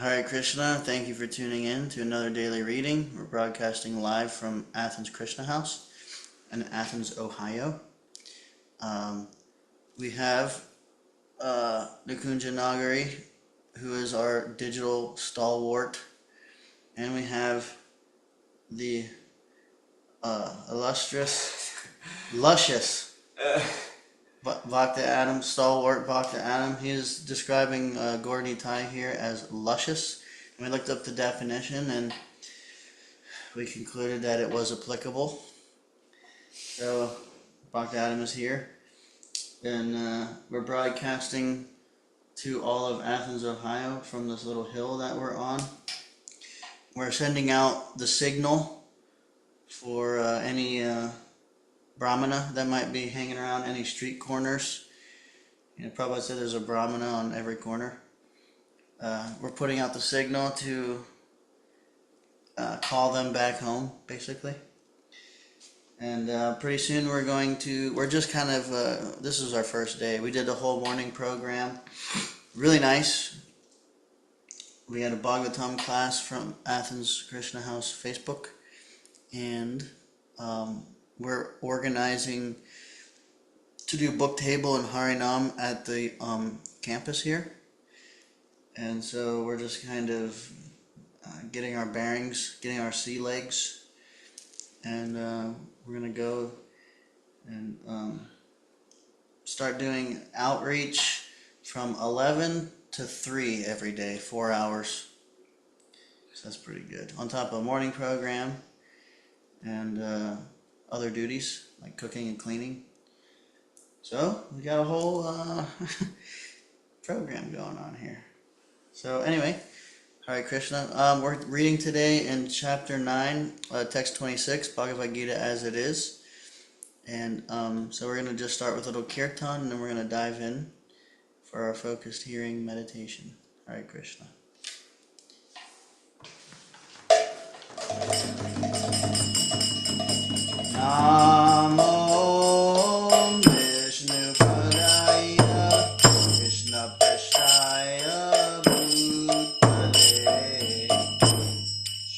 Hare Krishna, thank you for tuning in to another daily reading. We're broadcasting live from Athens Krishna House in Athens, Ohio. We have Nikunja Nagari, who is our digital stalwart, and we have the luscious Bhakta Adam, stalwart Bhakta Adam. He is describing Gaur Nitai here as luscious. And we looked up the definition and we concluded that it was applicable. So Bhakta Adam is here. And we're broadcasting to all of Athens, Ohio from this little hill that we're on. We're sending out the signal for any Brahmana that might be hanging around any street corners. You know, Prabhupada said there's a Brahmana on every corner. We're putting out the signal to call them back home, basically. And pretty soon we're just kind of, this is our first day. We did the whole morning program. Really nice. We had a Bhagavatam class from Athens Krishna House Facebook. And we're organizing to do book table and Harinam at the campus here. And so we're just kind of getting our bearings, getting our sea legs. And we're going to go and start doing outreach from 11 to 3 every day, 4 hours. So that's pretty good. On top of a morning program and other duties like cooking and cleaning. So we got a whole program going on here. So anyway, Hare Krishna. We're reading today in chapter 9, text 26, Bhagavad Gita as it is. And so we're going to just start with a little kirtan and then we're going to dive in for our focused hearing meditation. Hare Krishna. Namo Vishnu Padaya Krishna Prasthaya Bhutale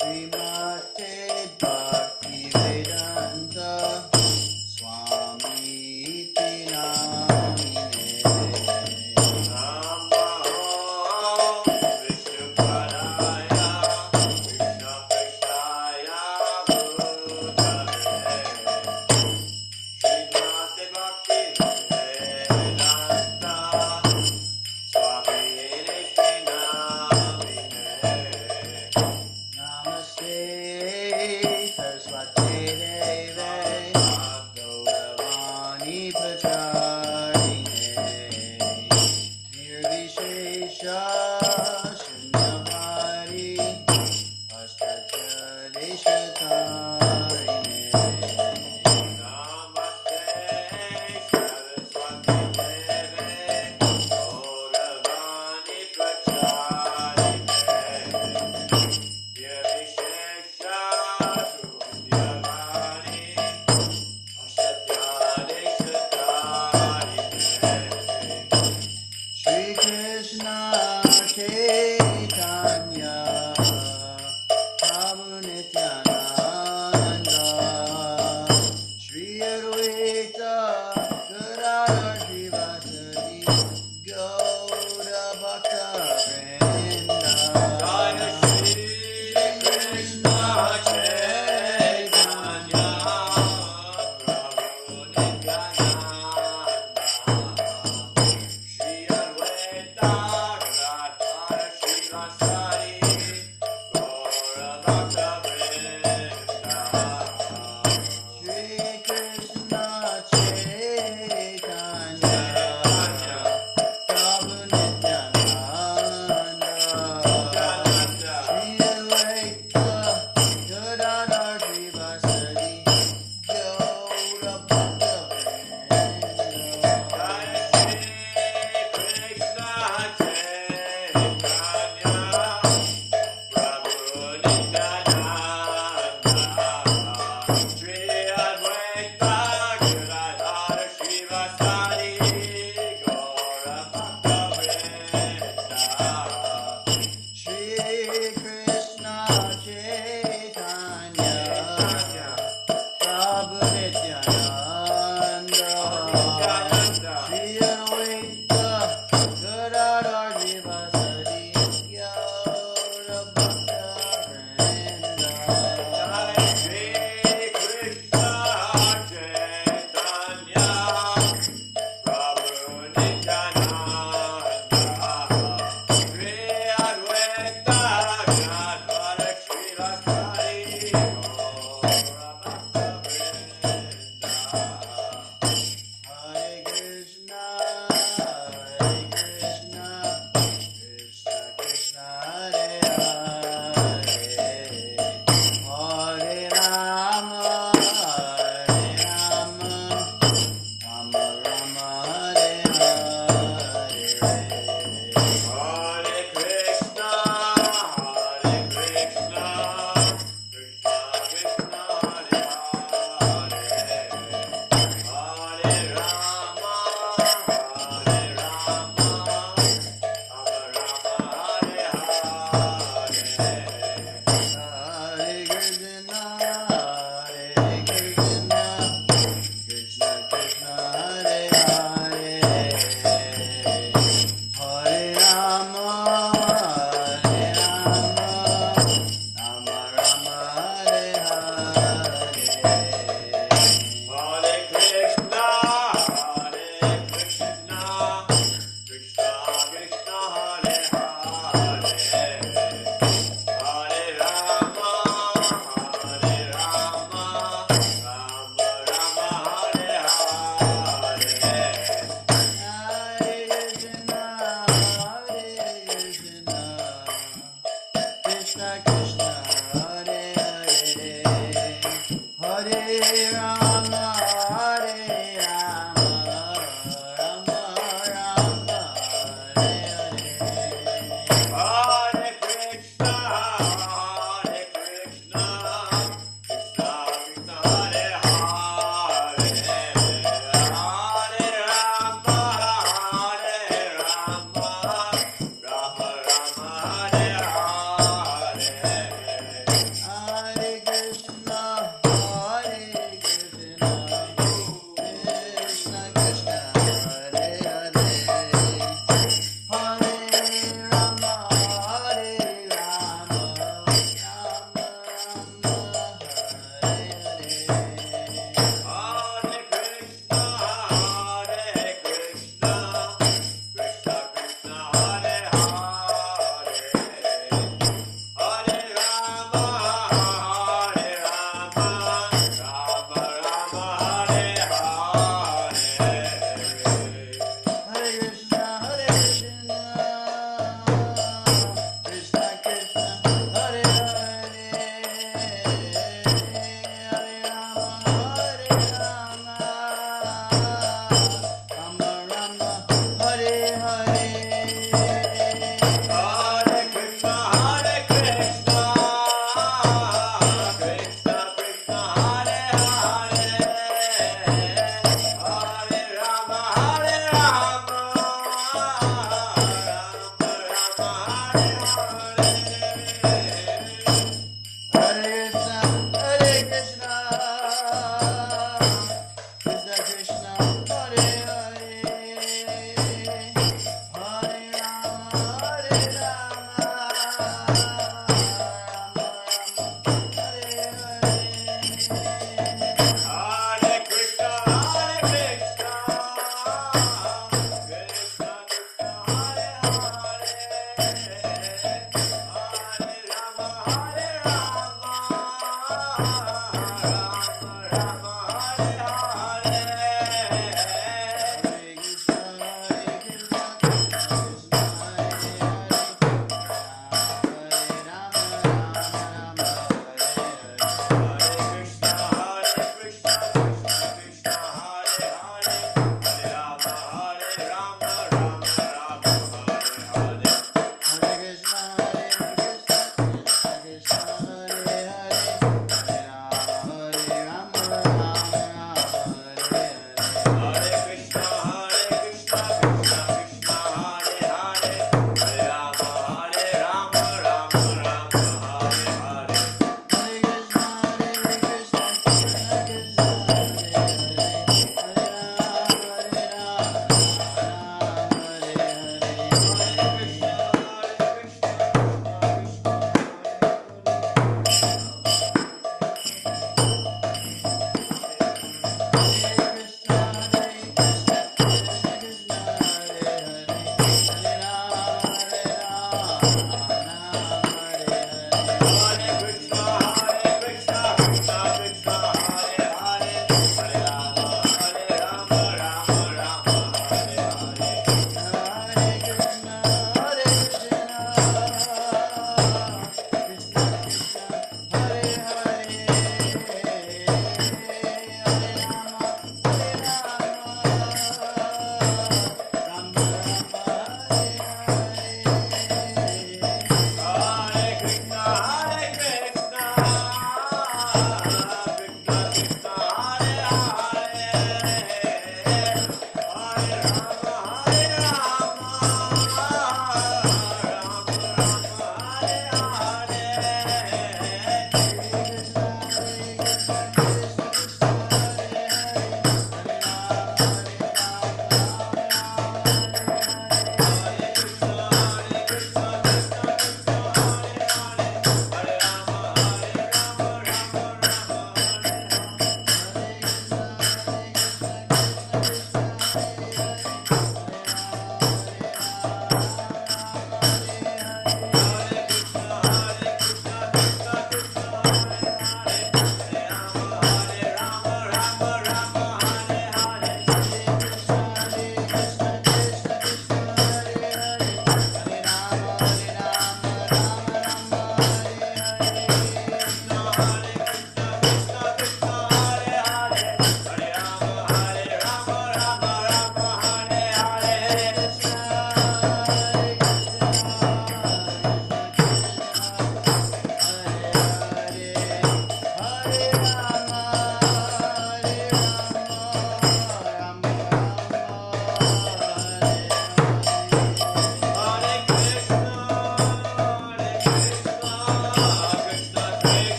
Srimate Bhakti Vedanta Swami Iti Namine Namo Vishnu Padaya Krishna Prasthaya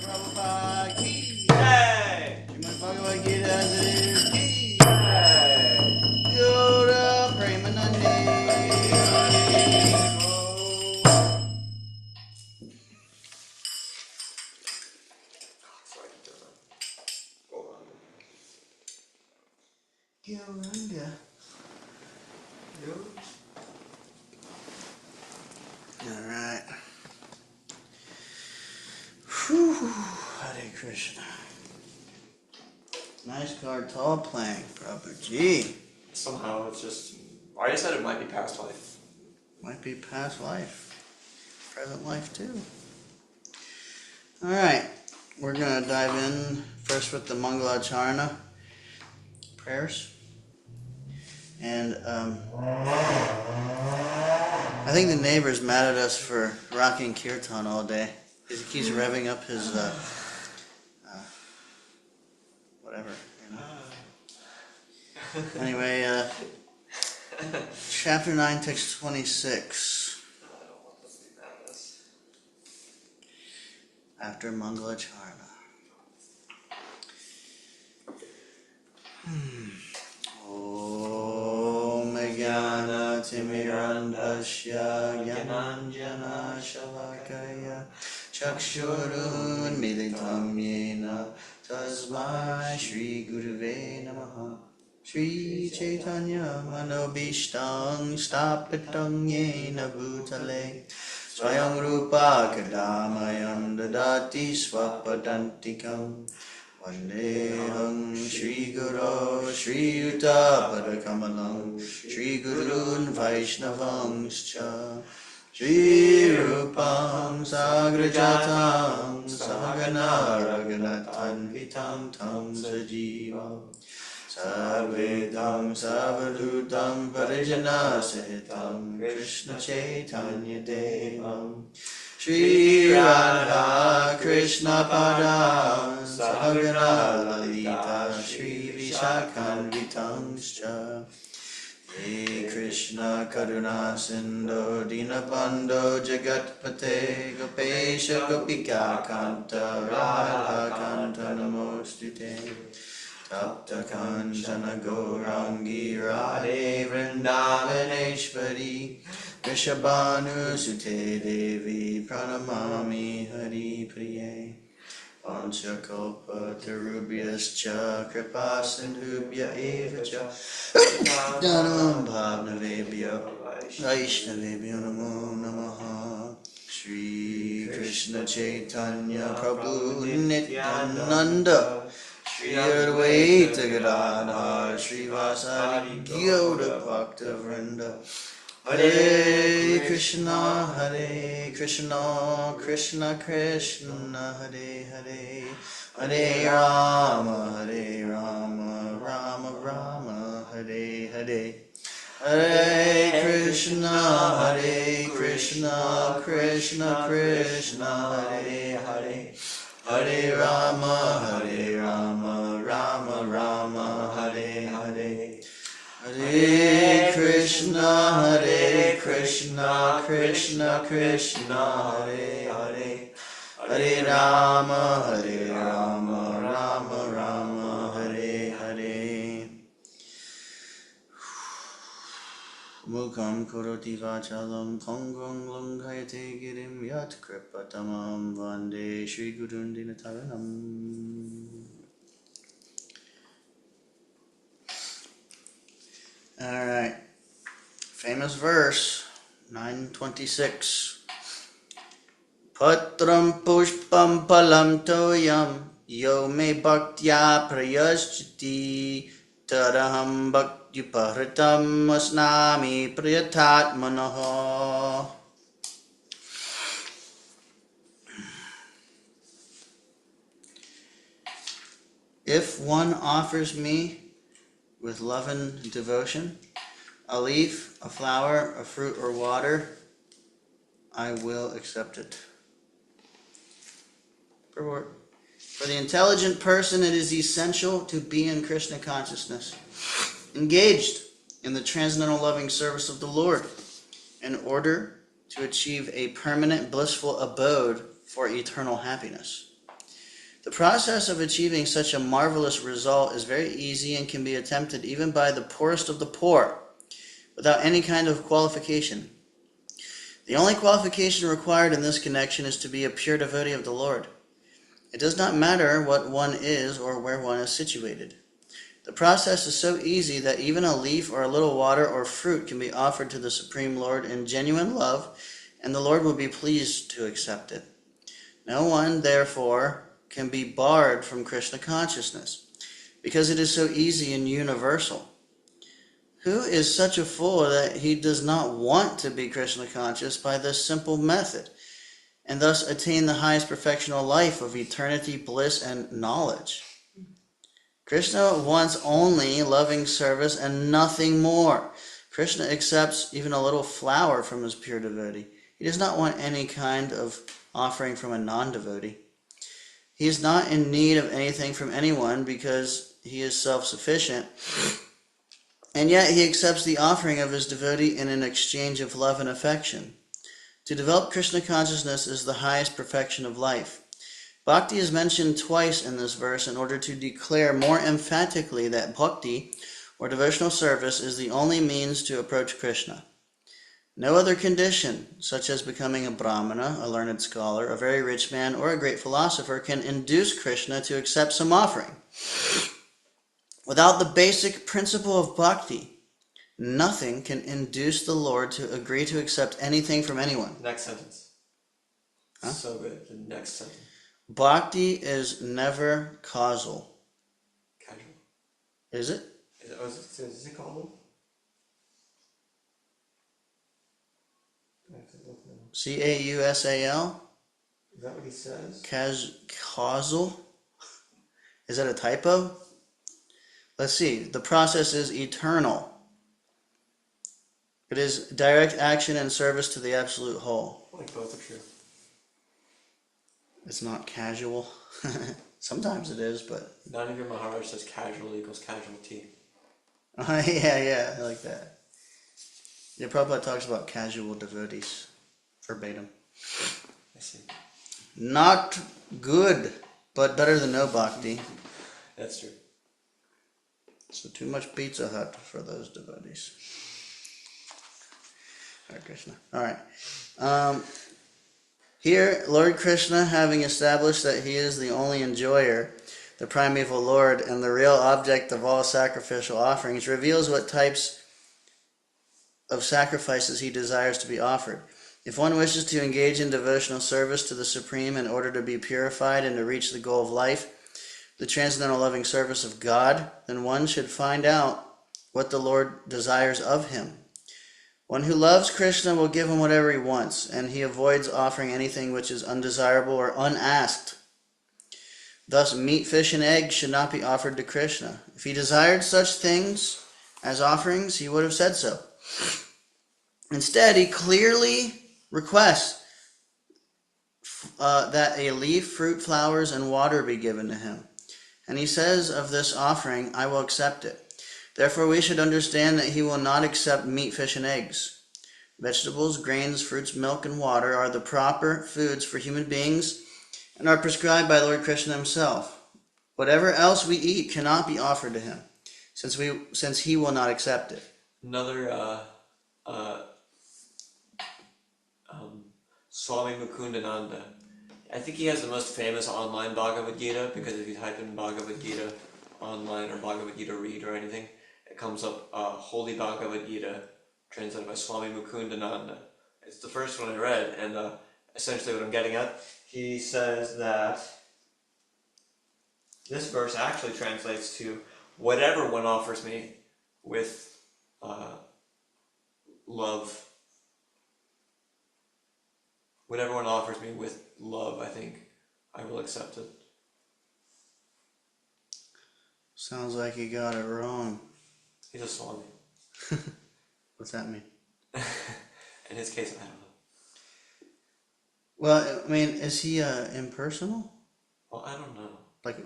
Prabhupada ki Yoranga. Alright. Whew. Hare Krishna. Nice card, tall playing, Prabhuji. Somehow it's just... I just said it might be past life. Might be past life. Present life too. Alright. We're going to dive in first with the Mangalacharana prayers. And I think the neighbor's mad at us for rocking kirtan all day. Because he keeps revving up his whatever, you know. Anyway, chapter 9, text 26. I don't want to see madness. After Mangalacharana. Om Jnana Timirandasya Jnananjana Shalakaya Chakshurun Militam Yena Tasmai Shri Guruve Namaha Shri Chaitanya Manobishtam Stapitam Yena Bhutale Swayam Rupa Kadamayam Dadati Swapadantikam Vandeham Shri Guru Shri Yuta Padakamalam Shri Gurun Vaishnavangscha Shri Rupam Sagrajatam Sahagana Raghunathan Vitam Tam Sajivam Sarvedam Savadutam Parijana Sahitam Krishna Chaitanya Devam Shri Radha Krishna Padam Sahagana Lalita Shri Vishakhan Vitangscha He Krishna Karuna Sindhu Dinabandho Jagatpate Gopesha Gopika Kanta Radha Kanta Namostute Tapta Kanchana Gaurangi Radhe Vrindavaneshwari Rishabhanu Sute Devi Pranamami Hari Priye Panchakalpa Tarubhyascha Kripa Sindhubhya Eva Cha Dhanam Bhavnavebhyo Vaishnavebhyo Namo Namaha Shri Krishna Chaitanya Prabhu Nityananda Shri Advaita Gadadhar Shri Vasari Gyoda Bhakta Vrinda Hare Krishna Krishna Krishna Hare Hare Hare Rama Rama Rama Hare Hare Hare Krishna Krishna Krishna Hare Hare Hare Rama Rama Rama Hare Hare Hare Krishna Krishna Krishna Hare Hare Hare Rama Rama Rama Hare Hare Mukam Karoti Vachalam Pangam Langayate Girim Yat Kripatamam Vande Shri Gurun Dinataranam. Alright, famous verse, 926. Patram pushpam palam toyam yo me bhaktya prayaschiti taraham bhaktipahritam asnami priyatatmanaha. If one offers me with love and devotion, a leaf, a flower, a fruit, or water, I will accept it. For the intelligent person, it is essential to be in Krishna consciousness, engaged in the transcendental loving service of the Lord, in order to achieve a permanent blissful abode for eternal happiness. The process of achieving such a marvelous result is very easy and can be attempted even by the poorest of the poor, without any kind of qualification. The only qualification required in this connection is to be a pure devotee of the Lord. It does not matter what one is or where one is situated. The process is so easy that even a leaf or a little water or fruit can be offered to the Supreme Lord in genuine love, and the Lord will be pleased to accept it. No one, therefore, can be barred from Krishna consciousness, because it is so easy and universal. Who is such a fool that he does not want to be Krishna conscious by this simple method, and thus attain the highest perfectional life of eternity, bliss, and knowledge? Krishna wants only loving service and nothing more. Krishna accepts even a little flower from his pure devotee. He does not want any kind of offering from a non-devotee. He is not in need of anything from anyone because he is self-sufficient, and yet he accepts the offering of his devotee in an exchange of love and affection. To develop Krishna consciousness is the highest perfection of life. Bhakti is mentioned twice in this verse in order to declare more emphatically that bhakti, or devotional service, is the only means to approach Krishna. No other condition, such as becoming a brahmana, a learned scholar, a very rich man, or a great philosopher, can induce Krishna to accept some offering. Without the basic principle of bhakti, nothing can induce the Lord to agree to accept anything from anyone. Next sentence. Huh? So good. The next sentence. Bhakti is never causal. Casual. Is it? Is it causal? Causal? Is that what he says? Causal? Is that a typo? Let's see. The process is eternal. It is direct action and service to the absolute whole. I think both are true. It's not casual. Sometimes it is, but... None of your Maharaj says casual equals casualty. Yeah, I like that. Yeah, Prabhupada talks about casual devotees. Verbatim. I see. Not good, but better than no bhakti. That's true. So too much Pizza Hut for those devotees. Hare Krishna. Alright. Here, Lord Krishna, having established that he is the only enjoyer, the primeval Lord, and the real object of all sacrificial offerings, reveals what types of sacrifices he desires to be offered. If one wishes to engage in devotional service to the Supreme in order to be purified and to reach the goal of life, the transcendental loving service of God, then one should find out what the Lord desires of him. One who loves Krishna will give him whatever he wants, and he avoids offering anything which is undesirable or unasked. Thus, meat, fish, and eggs should not be offered to Krishna. If he desired such things as offerings, he would have said so. Instead, he clearly requests that a leaf, fruit, flowers, and water be given to him. And he says of this offering, I will accept it. Therefore, we should understand that he will not accept meat, fish, and eggs. Vegetables, grains, fruits, milk, and water are the proper foods for human beings and are prescribed by Lord Krishna himself. Whatever else we eat cannot be offered to him, since he will not accept it. Another Swami Mukundananda. I think he has the most famous online Bhagavad Gita, because if you type in Bhagavad Gita online or Bhagavad Gita read or anything, it comes up Holy Bhagavad Gita, translated by Swami Mukundananda. It's the first one I read, and essentially what I'm getting at, he says that this verse actually translates to whatever one offers me with love. Whatever one offers me with love, I think I will accept it. Sounds like you got it wrong. He's a Swami. What's that mean? In his case, I don't know. Well, I mean, is he impersonal? Well, I don't know. Like,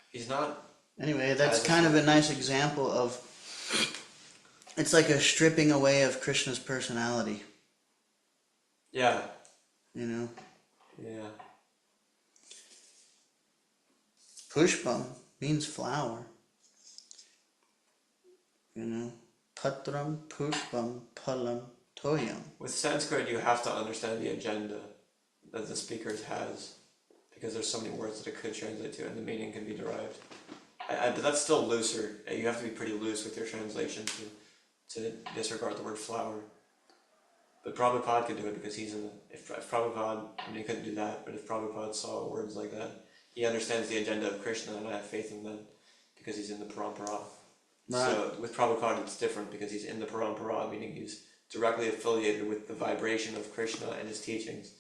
he's not. Anyway, that's kind of a nice example of. It's like a stripping away of Krishna's personality. Yeah. You know? Yeah. Pushpam means flower. You know? Patram, pushpam, palam, toyam. With Sanskrit, you have to understand the agenda that the speaker has, because there's so many words that it could translate to, and the meaning can be derived. I but that's still looser. You have to be pretty loose with your translation to disregard the word flower. But Prabhupada could do it because he's in the, if Prabhupada, I mean, he couldn't do that, but if Prabhupada saw words like that, he understands the agenda of Krishna, and I have faith in that because he's in the parampara. Right. So with Prabhupada it's different because he's in the parampara, meaning he's directly affiliated with the vibration of Krishna and his teachings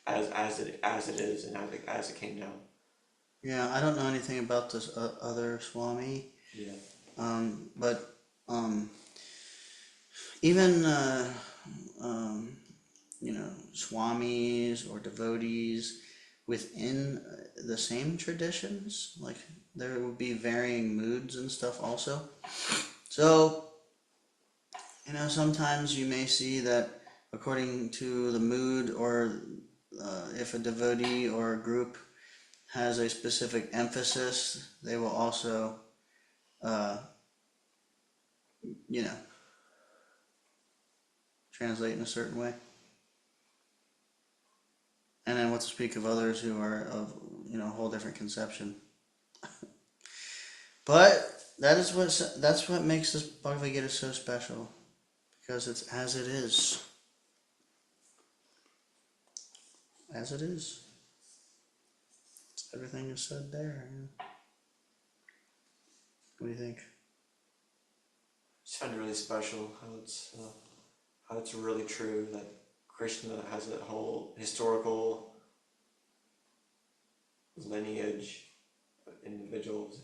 as it is and as it came down. Yeah, I don't know anything about this other Swami. Yeah. But even swamis or devotees within the same traditions, like there would be varying moods and stuff also. So, sometimes you may see that according to the mood, or if a devotee or a group has a specific emphasis, they will also translate in a certain way. And then what to speak of others who are of, a whole different conception. But that's what makes this Bhagavad Gita so special, because it's as it is. As it is. Everything is said there. What do you think? I just find it really special how it's really true that Krishna has a whole historical lineage of individuals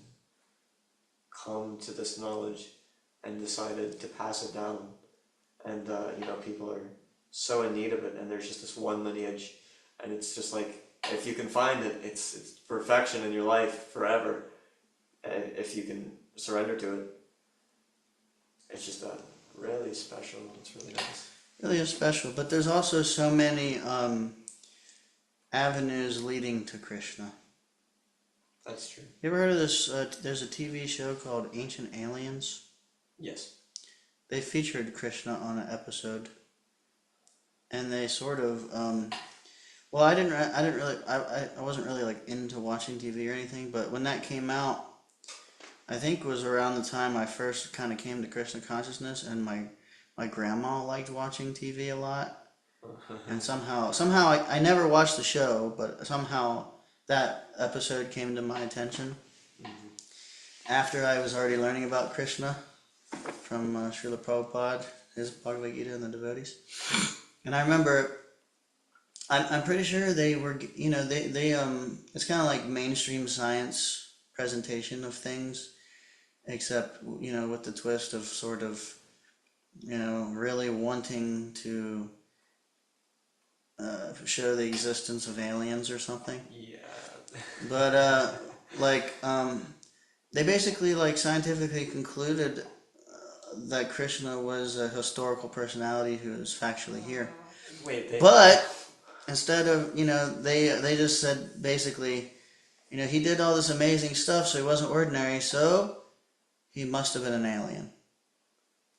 come to this knowledge and decided to pass it down, and people are so in need of it, and there's just this one lineage, and it's just like, if you can find it, it's perfection in your life forever, and if you can surrender to it, it's just really special. It's really nice. Really is special, but there's also so many avenues leading to Krishna. That's true. You ever heard of this? There's a TV show called Ancient Aliens. Yes. They featured Krishna on an episode, and they sort of. Well, I wasn't really like into watching TV or anything, but when that came out, I think it was around the time I first kind of came to Krishna consciousness, and my grandma liked watching TV a lot, and somehow I never watched the show, but somehow that episode came to my attention after I was already learning about Krishna from Srila Prabhupada, his Bhagavad Gita and the devotees, and I remember. I'm pretty sure they were, they it's kind of like mainstream science presentation of things, except, with the twist of sort of, really wanting to show the existence of aliens or something. Yeah. But, they basically, scientifically concluded that Krishna was a historical personality who is factually here. Wait, But instead of, they just said basically, he did all this amazing stuff, so he wasn't ordinary, so he must have been an alien.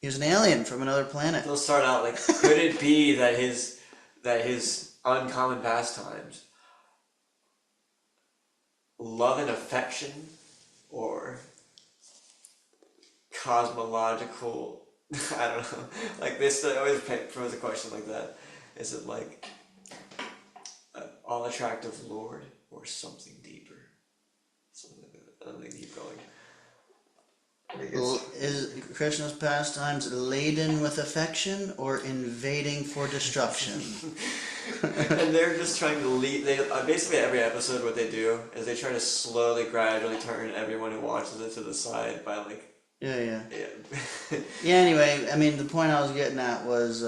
He was an alien from another planet. They'll start out like, could it be that his uncommon pastimes, love and affection, or cosmological, I don't know, like this, I always pose a question like that. Is it like an all-attractive Lord or something deeper? Something like that. I'm going to keep going. Is Krishna's pastimes laden with affection or invading for destruction? And they're just trying to lead. They basically every episode, what they do is they try to slowly, gradually turn everyone who watches it to the side by Yeah. Yeah. Yeah. Anyway, I mean, the point I was getting at was,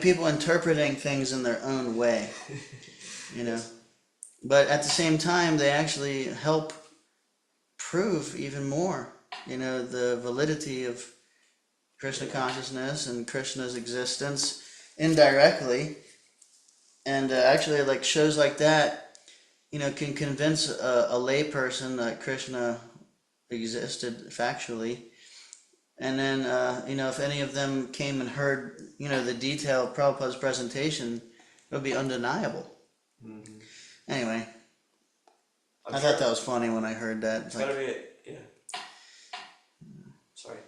people interpreting things in their own way. But at the same time, they actually help prove even more, the validity of Krishna consciousness and Krishna's existence indirectly. And actually, shows like that, can convince a layperson that Krishna existed factually. And then, if any of them came and heard, the detail of Prabhupada's presentation, it would be undeniable. Mm-hmm. Anyway, I thought that was funny when I heard that. It's gotta be, yeah. Sorry.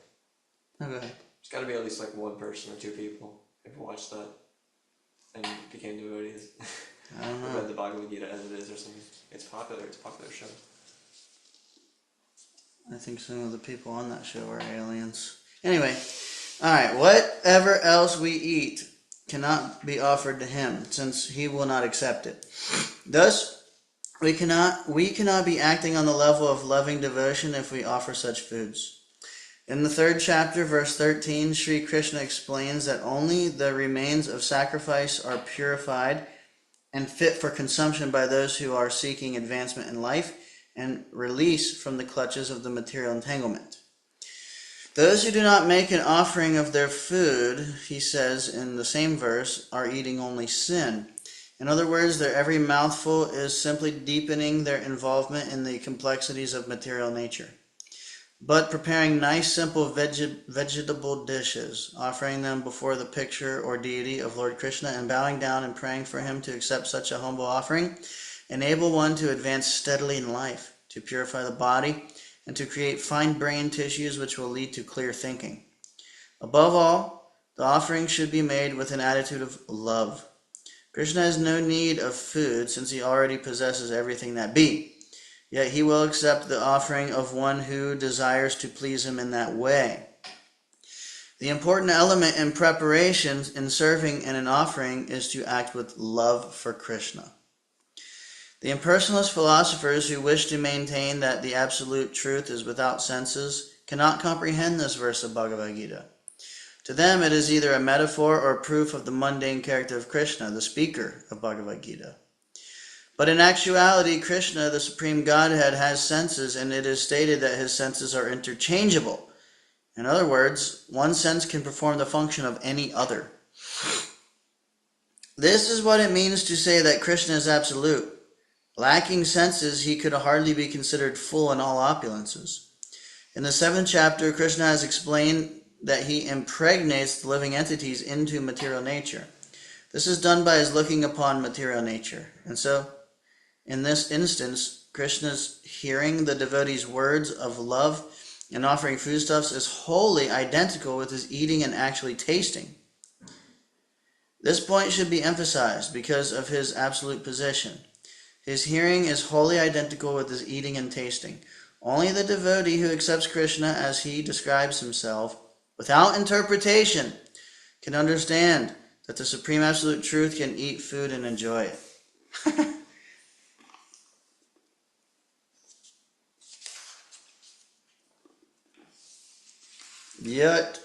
Okay. It's gotta be at least like one person or two people who watched that and became devotees. I don't know. Or read the Bhagavad Gita as it is or something. It's popular. It's a popular show. I think some of the people on that show are aliens. Anyway, alright, whatever else we eat cannot be offered to him, since he will not accept it. Thus, we cannot be acting on the level of loving devotion if we offer such foods. In the 3rd chapter, verse 13, Sri Krishna explains that only the remains of sacrifice are purified and fit for consumption by those who are seeking advancement in life and release from the clutches of the material entanglement. Those who do not make an offering of their food, he says in the same verse, are eating only sin. In other words, their every mouthful is simply deepening their involvement in the complexities of material nature. But preparing nice, simple vegetable dishes, offering them before the picture or deity of Lord Krishna, and bowing down and praying for him to accept such a humble offering, enable one to advance steadily in life, to purify the body, and to create fine brain tissues which will lead to clear thinking. Above all, the offering should be made with an attitude of love. Krishna has no need of food, since he already possesses everything that be. Yet he will accept the offering of one who desires to please him in that way. The important element in preparations, in serving and in offering, is to act with love for Krishna. The impersonalist philosophers who wish to maintain that the absolute truth is without senses cannot comprehend this verse of Bhagavad Gita. To them it is either a metaphor or proof of the mundane character of Krishna, the speaker of Bhagavad Gita. But in actuality, Krishna, the Supreme Godhead, has senses, and it is stated that his senses are interchangeable. In other words, one sense can perform the function of any other. This is what it means to say that Krishna is absolute. Lacking senses, he could hardly be considered full in all opulences. In the 7th chapter, Krishna has explained that he impregnates the living entities into material nature. This is done by his looking upon material nature. And so, in this instance, Krishna's hearing the devotee's words of love and offering foodstuffs is wholly identical with his eating and actually tasting. This point should be emphasized because of his absolute position. His hearing is wholly identical with his eating and tasting. Only the devotee who accepts Krishna as he describes himself, without interpretation, can understand that the Supreme Absolute Truth can eat food and enjoy it. Yat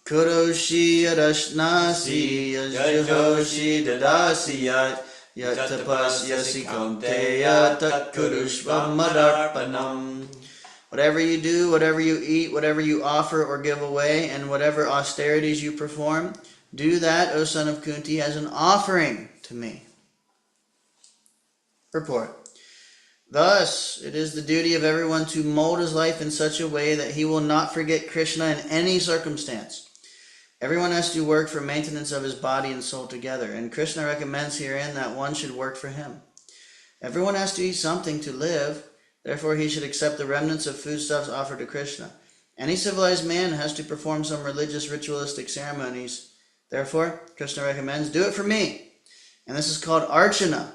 kuroshi yadashnasi yajhoshi dadasi yat yat tapasyasi kaunteya tat kurushva madarpanam. Whatever you do, whatever you eat, whatever you offer or give away, and whatever austerities you perform, do that, O son of Kunti, as an offering to me. Purport. Thus, it is the duty of everyone to mold his life in such a way that he will not forget Krishna in any circumstance. Everyone has to work for maintenance of his body and soul together, and Krishna recommends herein that one should work for him. Everyone has to eat something to live, therefore he should accept the remnants of foodstuffs offered to Krishna. Any civilized man has to perform some religious ritualistic ceremonies. Therefore, Krishna recommends, do it for me. And this is called archana.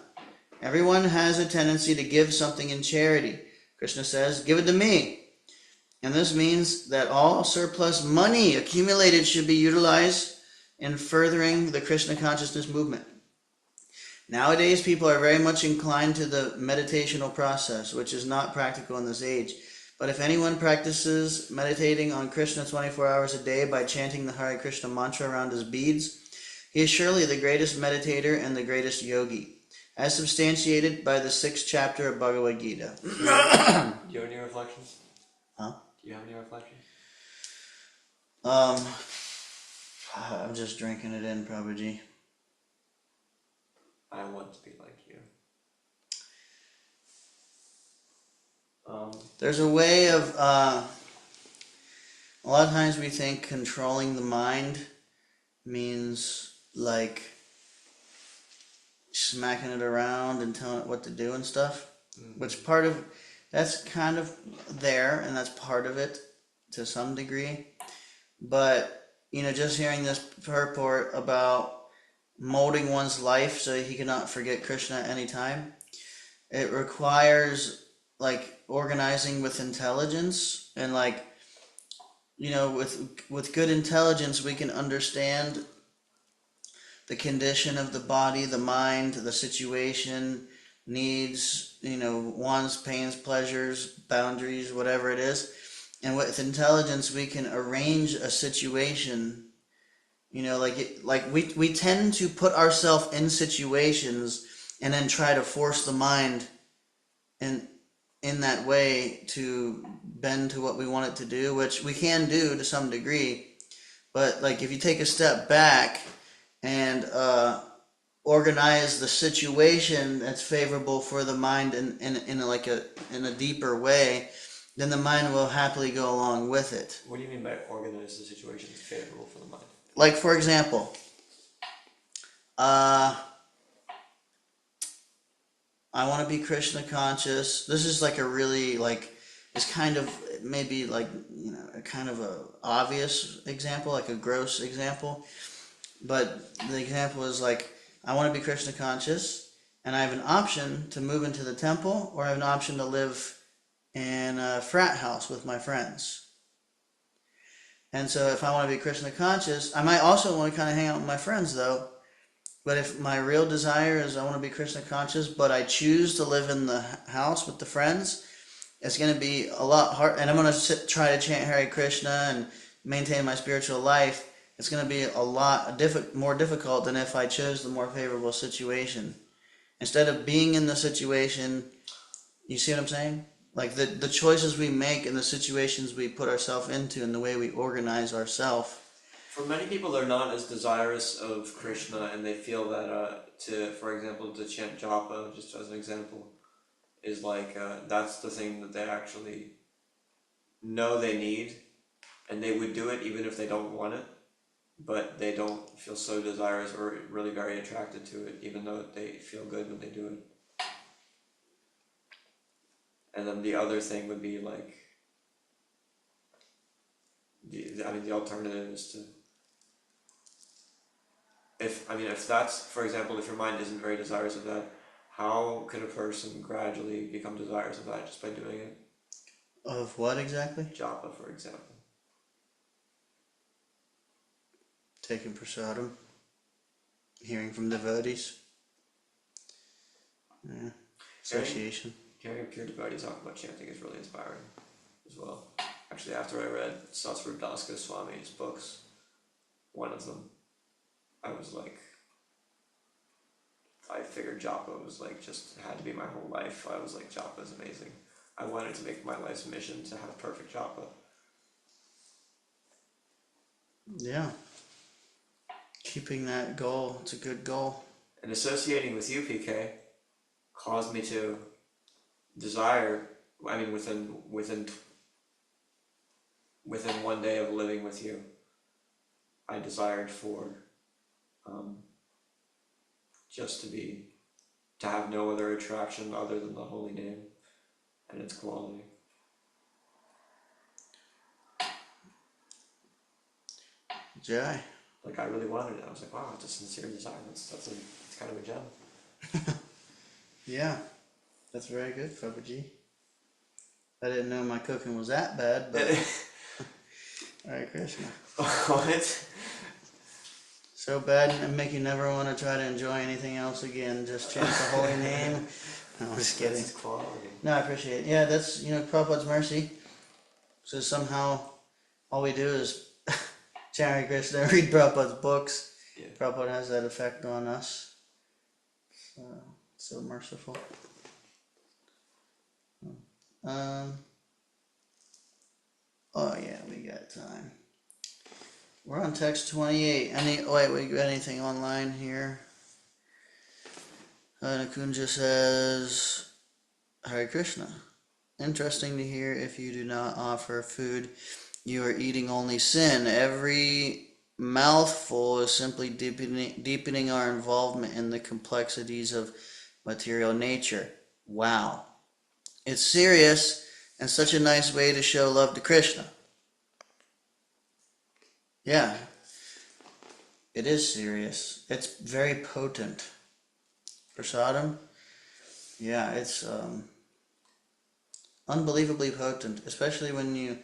Everyone has a tendency to give something in charity. Krishna says, give it to me. And this means that all surplus money accumulated should be utilized in furthering the Krishna consciousness movement. Nowadays, people are very much inclined to the meditational process, which is not practical in this age. But if anyone practices meditating on Krishna 24 hours a day by chanting the Hare Krishna mantra around his beads, he is surely the greatest meditator and the greatest yogi, as substantiated by the 6th chapter of Bhagavad Gita. Do you have any reflections? Huh? Do you have any reflections? I'm just drinking it in, Prabhuji. I want to be like you. There's a way of, a lot of times we think controlling the mind means like smacking it around and telling it what to do and stuff. which part of that's kind of there, and that's part of it to some degree. But just hearing this purport about molding one's life so he cannot forget Krishna at any time, it requires like organizing with intelligence, and like with good intelligence we can understand the condition of the body, the mind, the situation, needs, wants, pains, pleasures, boundaries, whatever it is. And with intelligence, we can arrange a situation. We tend to put ourselves in situations and then try to force the mind in that way to bend to what we want it to do, which we can do to some degree. But like if you take a step back and organize the situation that's favorable for the mind in a deeper way, then the mind will happily go along with it. What do you mean by organize the situation that's favorable for the mind? Like for example, I want to be Krishna conscious. This is like a really it's kind of maybe a kind of a obvious example, like a gross example. But the example is like, I want to be Krishna conscious, and I have an option to move into the temple, or I have an option to live in a frat house with my friends. And so if I want to be Krishna conscious, I might also want to kind of hang out with my friends though. But if my real desire is I want to be Krishna conscious, but I choose to live in the house with the friends, it's going to be a lot hard. And I'm going to try to chant Hare Krishna and maintain my spiritual life. It's going to be a lot more difficult than if I chose the more favorable situation. Instead of being in the situation, you see what I'm saying? Like the choices we make and the situations we put ourselves into and the way we organize ourselves. For many people, they're not as desirous of Krishna, and they feel that for example, to chant japa, just as an example, is that's the thing that they actually know they need, and they would do it even if they don't want it. But they don't feel so desirous or really very attracted to it, even though they feel good when they do it. And then the other thing would be the alternative is to, if that's, for example, if your mind isn't very desirous of that, how could a person gradually become desirous of that just by doing it? Of what exactly? Japa, for example. Taking prasadam, hearing from devotees, association. Hearing a pure devotee talk about chanting is really inspiring as well. Actually, after I read Satsvarup Das Goswami's books, one of them, I was I figured japa was just had to be my whole life. I was like, japa is amazing. I wanted to make my life's mission to have perfect japa. Yeah. Keeping that goal, it's a good goal. And associating with you, PK, caused me to desire, within 1 day of living with you, I desired for just to have no other attraction other than the holy name and its quality. Jai. I really wanted it. I was like, wow, it's a sincere desire. It's kind of a gem. Yeah, that's very good, Prabhuji. I didn't know my cooking was that bad, but Hare Krishna. What? So bad and make you never want to try to enjoy anything else again. Just chant the holy name. No, I'm just kidding. That's quality. No, I appreciate it. Yeah, that's, Prabhupada's mercy. So somehow all we do is chant Hare Krishna, read Prabhupada's books. Yeah. Prabhupada has that effect on us. So merciful. Oh yeah, we got time. We're on text 28. We got anything online here? Nakunja says, Hare Krishna. Interesting to hear if you do not offer food, you are eating only sin. Every mouthful is simply deepening our involvement in the complexities of material nature. Wow. It's serious and such a nice way to show love to Krishna. Yeah, it is serious. It's very potent. Prasadam, yeah, it's unbelievably potent, especially when you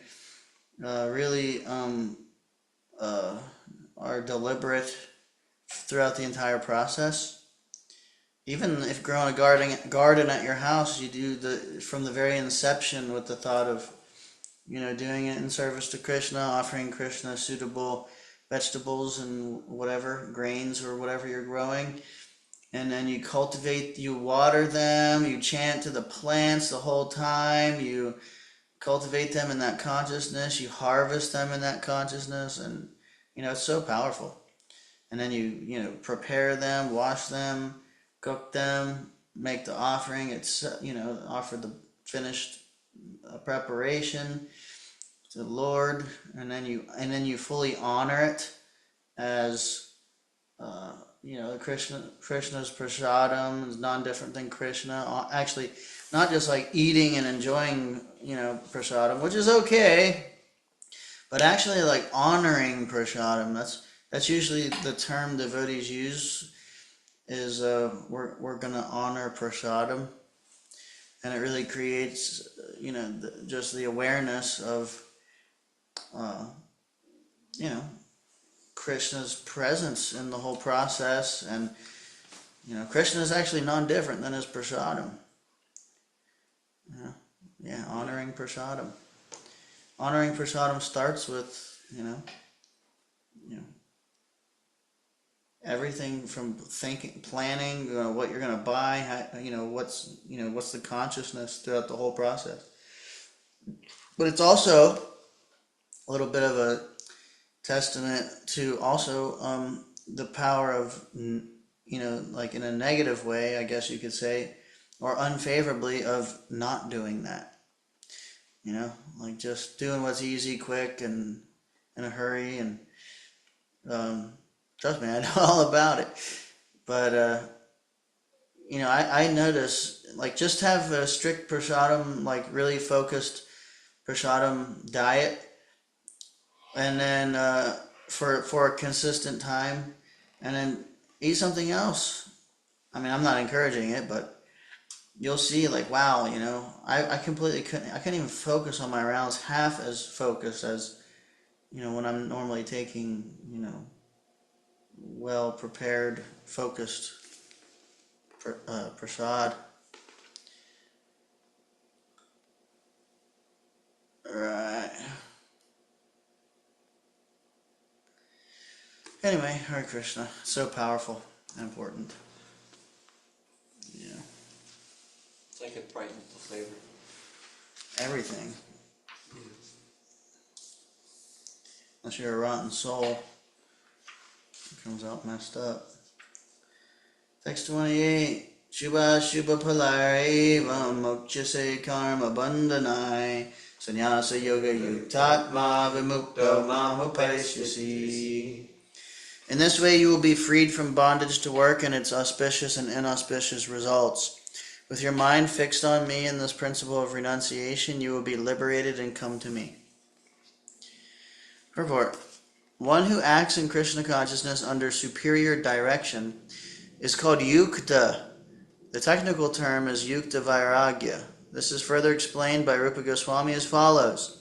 really are deliberate throughout the entire process. Even if growing a garden at your house, you do from the very inception with the thought of, doing it in service to Krishna, offering Krishna suitable vegetables and whatever, grains or whatever you're growing. And then you water them, you chant to the plants the whole time, you cultivate them in that consciousness, you harvest them in that consciousness, and, it's so powerful. And then you prepare them, wash them, cook them, make the offering. It's offer the finished preparation to the Lord, and then you fully honor it as Krishna's prasadam is non-different than Krishna. Actually, not just like eating and enjoying prasadam, which is okay, but actually like honoring prasadam. That's usually the term devotees use, is we're gonna honor prasadam, and it really creates just the awareness of Krishna's presence in the whole process, and Krishna is actually non-different than his prasadam. Honoring prasadam. Honoring prasadam starts with everything from planning, what you're going to buy, what's the consciousness throughout the whole process. But it's also a little bit of a testament to also the power of, like in a negative way, I guess you could say, or unfavorably, of not doing that. Like just doing what's easy, quick, and in a hurry, and trust me, I know all about it. But I notice, like, just have a strict prasadam, like really focused prasadam diet, and then for a consistent time, and then eat something else. I mean, I'm not encouraging it, but you'll see, like, wow, I completely couldn't. I couldn't even focus on my rounds half as focused as when I'm normally taking well prepared, focused prasad. Right. Anyway, Hare Krishna. So powerful and important. Yeah. It's like it brightens the flavor. Everything. Unless you're a rotten soul, it comes out messed up. Text 28. Shubha Shubha Palariva Mokchase Karma Bandhanai Sannyasa Yoga Yuktatma Vimukto Mamapaishyasi. In this way you will be freed from bondage to work and its auspicious and inauspicious results. With your mind fixed on me and this principle of renunciation, you will be liberated and come to me. Purport. One who acts in Krishna consciousness under superior direction is called yukta. The technical term is yukta vairagya. This is further explained by Rupa Goswami as follows.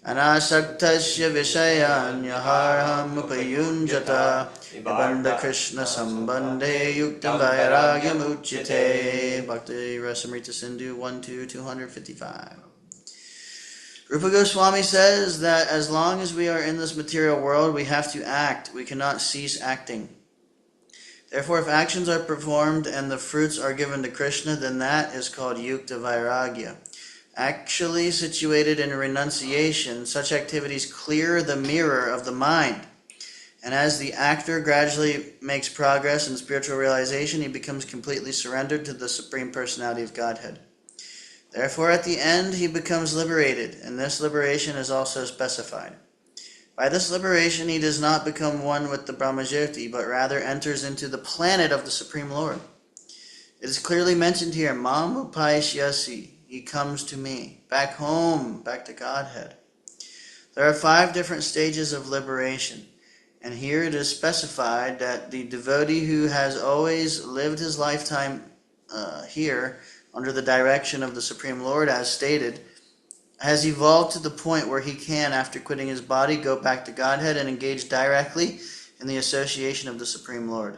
Anasaktasya vishayanyaharham upayunjata Nibandha Krishna sambandhe yuktam vairagyam uchyate. Bhakti Rasamrita Sindhu 1-255. Rupa Goswami says that as long as we are in this material world, we have to act. We cannot cease acting. Therefore, if actions are performed and the fruits are given to Krishna, then that is called yukta vairagya. Actually situated in renunciation, such activities clear the mirror of the mind. And as the actor gradually makes progress in spiritual realization, he becomes completely surrendered to the Supreme Personality of Godhead. Therefore, at the end, he becomes liberated, and this liberation is also specified. By this liberation, he does not become one with the Brahmajyoti, but rather enters into the planet of the Supreme Lord. It is clearly mentioned here, Mam Upaishyasi. He comes to me. Back home, back to Godhead. There are 5 different stages of liberation. And here it is specified that the devotee who has always lived his lifetime here under the direction of the Supreme Lord, as stated, has evolved to the point where he can, after quitting his body, go back to Godhead and engage directly in the association of the Supreme Lord.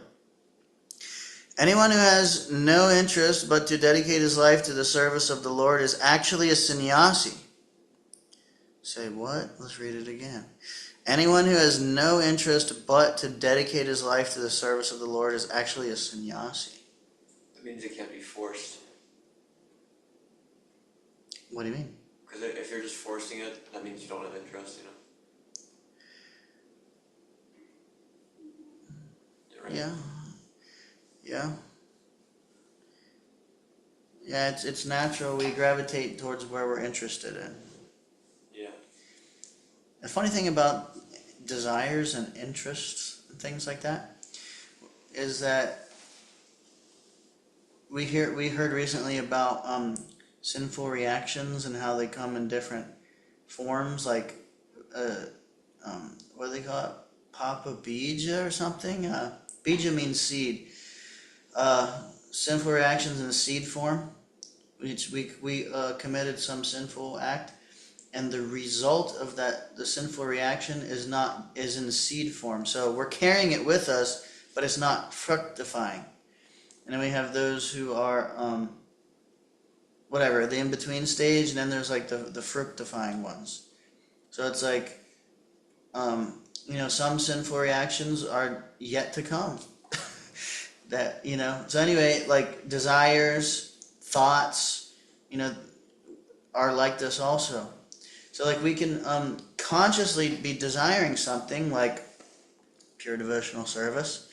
Anyone who has no interest but to dedicate his life to the service of the Lord is actually a sannyasi. Say what? Let's read it again. Anyone who has no interest but to dedicate his life to the service of the Lord is actually a sannyasi. That means it can't be forced. What do you mean? Because if you're just forcing it, that means you don't have interest, Right? Yeah. Yeah, it's natural. We gravitate towards where we're interested in. Yeah. The funny thing about desires and interests and things like that is that we heard recently about sinful reactions and how they come in different forms, like what do they call it? Papa Bija or something? Bija means seed. Sinful reactions in seed form. We committed some sinful act, and the result of that, the sinful reaction, is in seed form. So we're carrying it with us, but it's not fructifying. And then we have those who are the in-between stage, and then there's like the fructifying ones. So it's like some sinful reactions are yet to come. So anyway, like desires, thoughts, are like this also. So like we can consciously be desiring something like pure devotional service,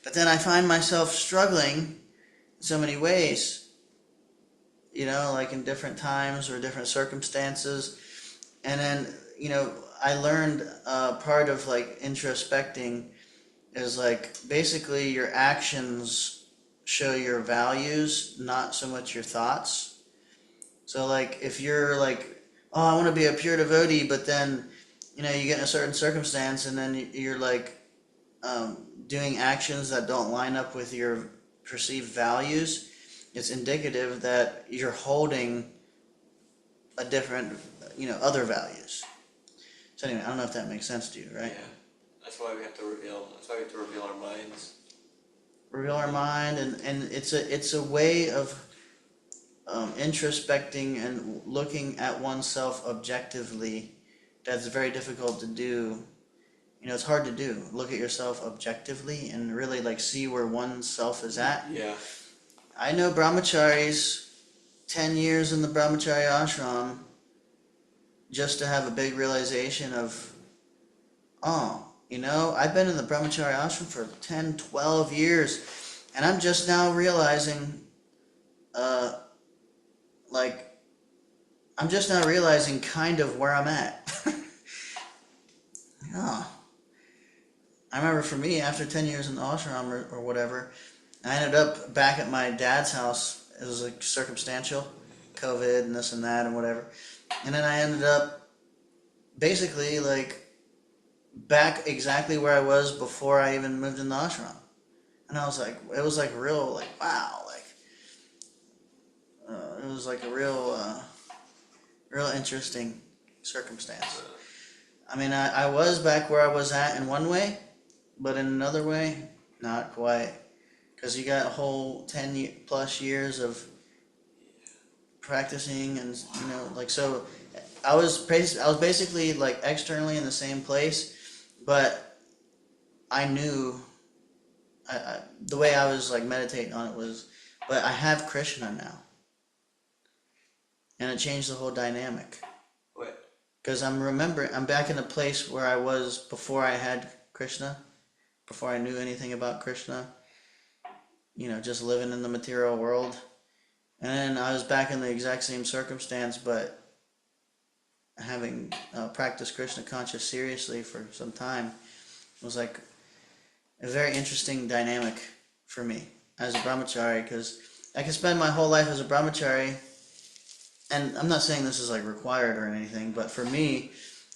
but then I find myself struggling in so many ways, like in different times or different circumstances. And then, I learned part of like introspecting is like basically your actions show your values, not so much your thoughts. So like if you're like, oh, I want to be a pure devotee, but then you get in a certain circumstance and then you're like doing actions that don't line up with your perceived values, it's indicative that you're holding a different other values. So anyway, I don't know if that makes sense to you, right? Yeah. That's why we have to reveal our minds. Reveal our mind, and it's a way of introspecting and looking at oneself objectively. That's very difficult to do. It's hard to do. Look at yourself objectively and really like see where oneself is at. Yeah. I know brahmacharis, 10 years in the brahmachari ashram, just to have a big realization of, I've been in the brahmachari ashram for 10, 12 years, and I'm just now realizing, kind of where I'm at. Yeah. I remember for me, after 10 years in the ashram or whatever, I ended up back at my dad's house. It was like circumstantial, COVID and this and that and whatever. And then I ended up basically like back exactly where I was before I even moved in the ashram. And I was like, it was like real, like, wow, like, it was like a real interesting circumstance. I mean, I was back where I was at in one way, but in another way, not quite. Because you got a whole 10 plus years of practicing and, so I was basically like externally in the same place, but I knew, the way I was like meditating on it was, but I have Krishna now. And it changed the whole dynamic. What? Because I'm back in a place where I was before I had Krishna, before I knew anything about Krishna, just living in the material world. And then I was back in the exact same circumstance, but having practiced Krishna conscious seriously for some time. It was like a very interesting dynamic for me as a brahmachari, because I could spend my whole life as a brahmachari and I'm not saying this is like required or anything, but for me,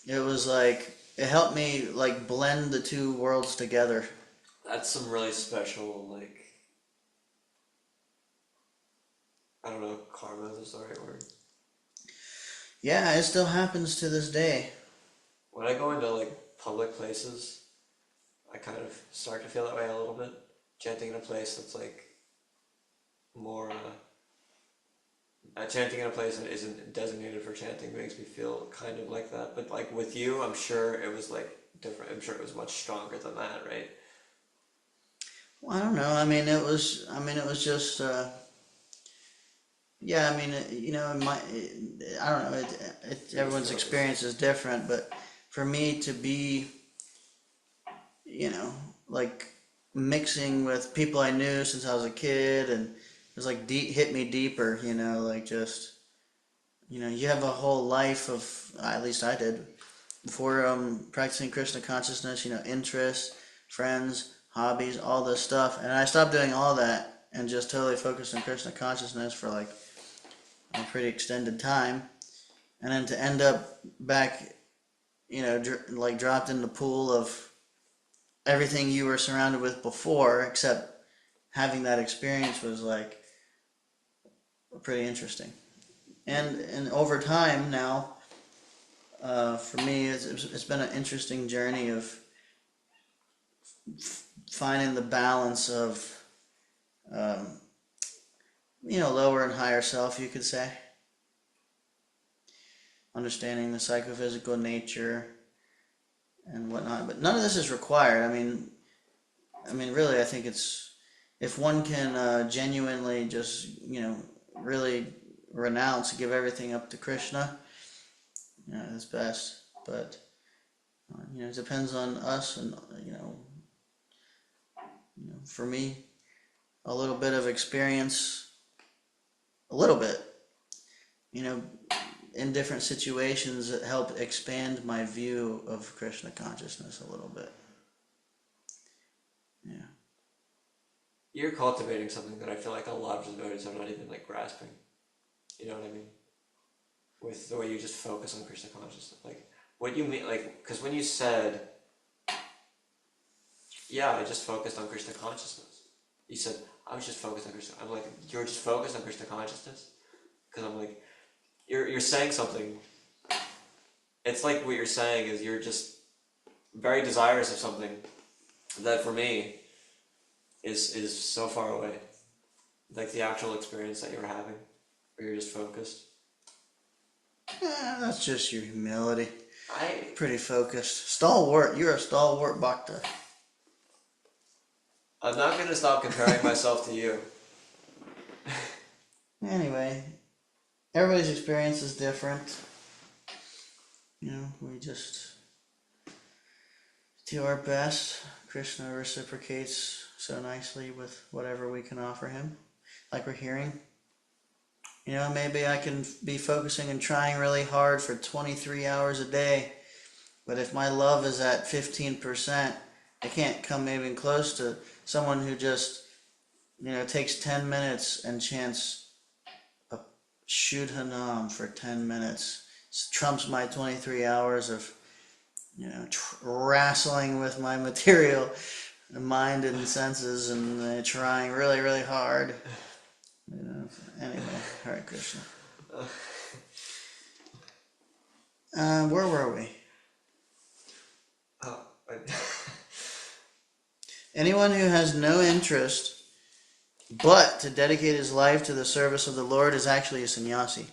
it was like it helped me like blend the two worlds together. That's some really special, like, I don't know, karma is the right word. Yeah, it still happens to this day. When I go into like public places, I kind of start to feel that way a little bit. Chanting in a place that's like more, chanting in a place that isn't designated for chanting makes me feel kind of like that. But like with you, I'm sure it was like different. I'm sure it was much stronger than that, right? Well, I don't know. I mean, it was. I mean, it was just. Yeah, I mean, I don't know. Everyone's experience is different, but for me to be, you know, like mixing with people I knew since I was a kid, and it was like hit me deeper. Like just, you have a whole life of, at least I did, before practicing Krishna consciousness. Interests, friends, hobbies, all this stuff, and I stopped doing all that and just totally focused on Krishna consciousness for like a pretty extended time, and then to end up back, like dropped in the pool of everything you were surrounded with before, except having that experience was like pretty interesting. And over time now, for me, it's been an interesting journey of finding the balance of, um, lower and higher self, you could say. Understanding the psychophysical nature and whatnot, but none of this is required. Really, I think it's, if one can genuinely just, really renounce, give everything up to Krishna, that's best. But it depends on us, and for me, a little bit of experience, a little bit, in different situations that help expand my view of Krishna consciousness a little bit. Yeah. You're cultivating something that I feel like a lot of devotees are not even like grasping. You know what I mean? With the way you just focus on Krishna consciousness. Like, what you mean, like, because when you said, yeah, I just focused on Krishna consciousness. You said, I was just focused on Krishna. I'm like, you're just focused on Krishna consciousness? Because I'm like, you're saying something. It's like what you're saying is you're just very desirous of something that for me is so far away. Like the actual experience that you're having, where you're just focused. That's just your humility. I Pretty focused. Stalwart. You're a stalwart bhakta. I'm not gonna stop comparing myself to you. Anyway, everybody's experience is different. We just do our best. Krishna reciprocates so nicely with whatever we can offer him, like we're hearing. Maybe I can be focusing and trying really hard for 23 hours a day, but if my love is at 15%, I can't come even close to someone who just, takes 10 minutes and chants a Shudhanam for 10 minutes. It trumps my 23 hours of, wrestling with my material mind and senses and trying really, really hard. Anyway, Hare Krishna. Where were we? Anyone who has no interest but to dedicate his life to the service of the Lord is actually a sannyasi.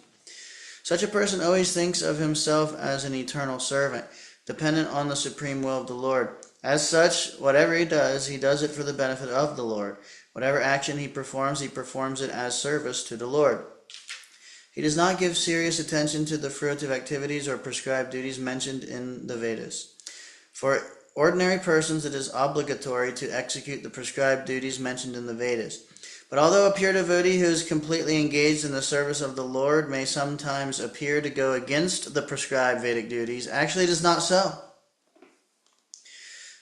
Such a person always thinks of himself as an eternal servant, dependent on the supreme will of the Lord. As such, whatever he does it for the benefit of the Lord. Whatever action he performs it as service to the Lord. He does not give serious attention to the fruitive activities or prescribed duties mentioned in the Vedas. For ordinary persons, it is obligatory to execute the prescribed duties mentioned in the Vedas. But although a pure devotee who is completely engaged in the service of the Lord may sometimes appear to go against the prescribed Vedic duties, actually it is not so.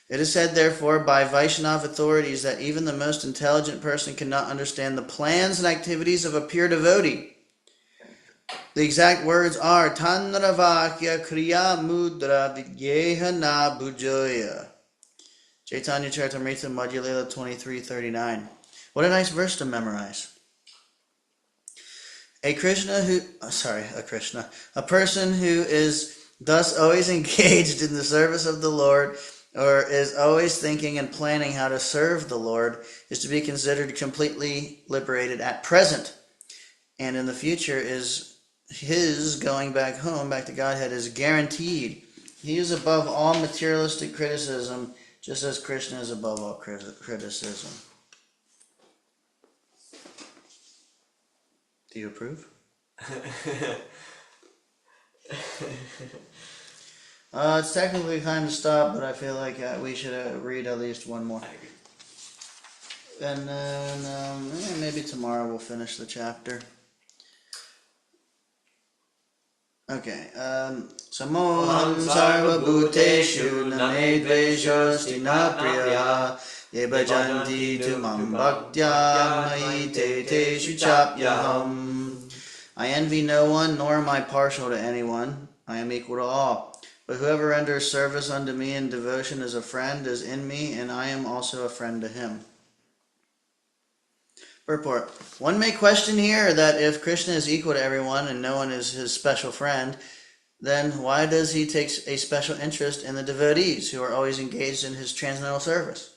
It is said, therefore, by Vaishnava authorities that even the most intelligent person cannot understand the plans and activities of a pure devotee. The exact words are Tanravakya Kriya Mudra Vidyeha Na Bhujoya. Chaitanya Charitamrita Madhya Lila 23:39. What a nice verse to memorize. A person who is thus always engaged in the service of the Lord, or is always thinking and planning how to serve the Lord, is to be considered completely liberated at present. And in the future his going back home, back to Godhead, is guaranteed. He is above all materialistic criticism, just as Krishna is above all criticism. Do you approve? It's technically time to stop, but I feel like we should read at least one more. And then maybe tomorrow we'll finish the chapter. Okay. Samoham sarva bhuteshu name dveshasti na priya ye bhajanti tu mam bhaktya mahi te teshu chapyaham. I envy no one, nor am I partial to anyone. I am equal to all. But whoever renders service unto me in devotion as a friend is in me, and I am also a friend to him. Purport. One may question here that if Krishna is equal to everyone and no one is his special friend, then why does he take a special interest in the devotees who are always engaged in his transcendental service?